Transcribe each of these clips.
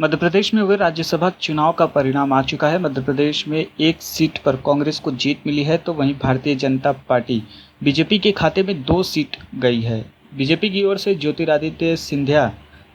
मध्य प्रदेश में हुए राज्यसभा चुनाव का परिणाम आ चुका है। मध्य प्रदेश में एक सीट पर कांग्रेस को जीत मिली है, तो वहीं भारतीय जनता पार्टी बीजेपी के खाते में 2 सीट गई है। बीजेपी की ओर से ज्योतिरादित्य सिंधिया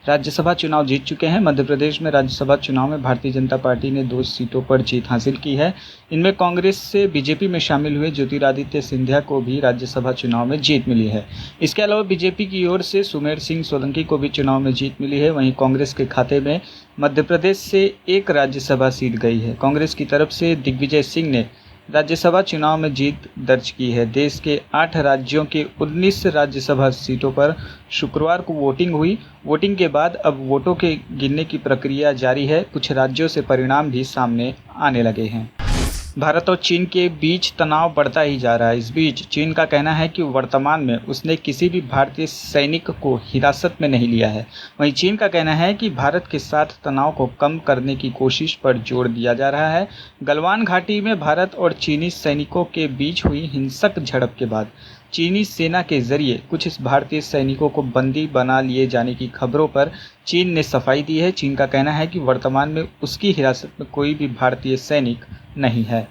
राज्यसभा चुनाव जीत चुके हैं। मध्य प्रदेश में राज्यसभा चुनाव में भारतीय जनता पार्टी ने 2 सीटों पर जीत हासिल की है। इनमें कांग्रेस से बीजेपी में शामिल हुए ज्योतिरादित्य सिंधिया को भी राज्यसभा चुनाव में जीत मिली है। इसके अलावा बीजेपी की ओर से सुमेर सिंह सोलंकी को भी चुनाव में जीत मिली है। वहीं कांग्रेस के खाते में मध्य प्रदेश से 1 राज्यसभा सीट गई है। कांग्रेस की तरफ से दिग्विजय सिंह ने राज्यसभा चुनाव में जीत दर्ज की है। देश के 8 राज्यों के 19 राज्यसभा सीटों पर शुक्रवार को वोटिंग हुई। वोटिंग के बाद अब वोटों के गिनने की प्रक्रिया जारी है। कुछ राज्यों से परिणाम भी सामने आने लगे हैं। भारत और चीन के बीच तनाव बढ़ता ही जा रहा है। इस बीच चीन का कहना है कि वर्तमान में उसने किसी भी भारतीय सैनिक को हिरासत में नहीं लिया है। वहीं चीन का कहना है कि भारत के साथ तनाव को कम करने की कोशिश पर जोर दिया जा रहा है। गलवान घाटी में भारत और चीनी सैनिकों के बीच हुई हिंसक झड़प के बाद चीनी सेना के जरिए कुछ भारतीय सैनिकों को बंदी बना लिए जाने की खबरों पर चीन ने सफाई दी है। चीन का कहना है कि वर्तमान में उसकी हिरासत में कोई भी भारतीय सैनिक नहीं है।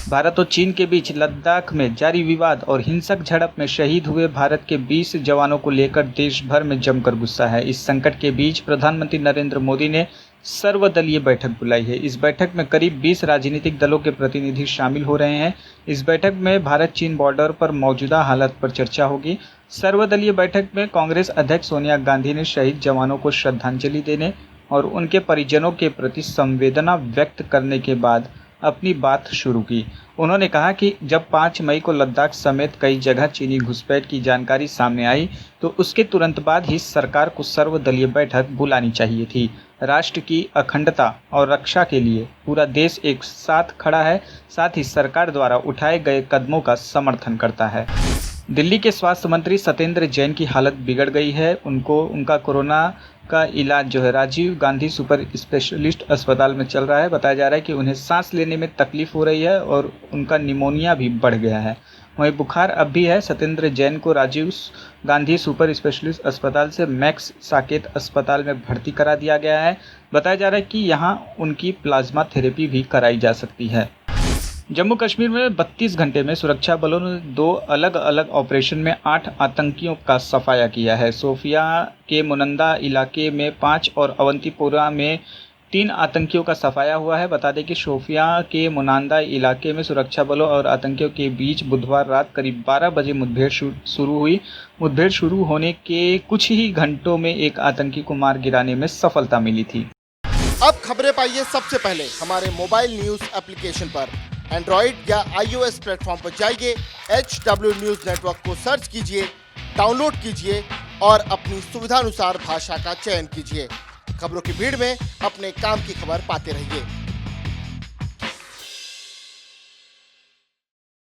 भारत और चीन के बीच लद्दाख में जारी विवाद और हिंसक झड़प में शहीद हुए भारत के 20 जवानों को लेकर देश भर में जमकर गुस्सा है। इस संकट के बीच प्रधानमंत्री नरेंद्र मोदी ने सर्वदलीय बैठक बुलाई है। इस बैठक में करीब 20 राजनीतिक दलों के प्रतिनिधि शामिल हो रहे हैं। इस बैठक में भारत चीन बॉर्डर पर मौजूदा हालत पर चर्चा होगी। सर्वदलीय बैठक में कांग्रेस अध्यक्ष सोनिया गांधी ने शहीद जवानों को श्रद्धांजलि देने और उनके परिजनों के प्रति संवेदना व्यक्त करने के बाद अपनी बात शुरू की। उन्होंने कहा कि जब 5 मई को लद्दाख समेत कई जगह चीनी घुसपैठ की जानकारी सामने आई तो उसके तुरंत बाद ही सरकार को सर्वदलीय बैठक बुलानी चाहिए थी। राष्ट्र की अखंडता और रक्षा के लिए पूरा देश एक साथ खड़ा है, साथ ही सरकार द्वारा उठाए गए कदमों का समर्थन करता है। दिल्ली के स्वास्थ्य मंत्री सत्येंद्र जैन की हालत बिगड़ गई है। उनका कोरोना का इलाज जो है राजीव गांधी सुपर स्पेशलिस्ट अस्पताल में चल रहा है। बताया जा रहा है कि उन्हें सांस लेने में तकलीफ हो रही है और उनका निमोनिया भी बढ़ गया है। वहीं बुखार अब भी है। सत्येंद्र जैन को राजीव गांधी सुपर स्पेशलिस्ट अस्पताल से मैक्स साकेत अस्पताल में भर्ती करा दिया गया है। बताया जा रहा है कि यहां उनकी प्लाज्मा थेरेपी भी कराई जा सकती है। जम्मू कश्मीर में 32 घंटे में सुरक्षा बलों ने 2 अलग अलग ऑपरेशन में 8 आतंकियों का सफाया किया है। सोफिया के मुनंदा इलाके में 5 और अवंतीपोरा में 3 आतंकियों का सफाया हुआ है। बता दें कि सोफिया के मुनंदा इलाके में सुरक्षा बलों और आतंकियों के बीच बुधवार रात करीब 12 बजे मुठभेड़ शुरू हुई। मुठभेड़ शुरू होने के कुछ ही घंटों में एक आतंकी को मार गिराने में सफलता मिली थी। अब खबरें पाइए सबसे पहले हमारे मोबाइल न्यूज एप्लीकेशन पर। एंड्रॉइड या iOS प्लेटफॉर्म पर जाइए, HW न्यूज नेटवर्क को सर्च कीजिए, डाउनलोड कीजिए और अपनी सुविधानुसार भाषा का चयन कीजिए। खबरों की भीड़ में अपने काम की खबर पाते रहिए।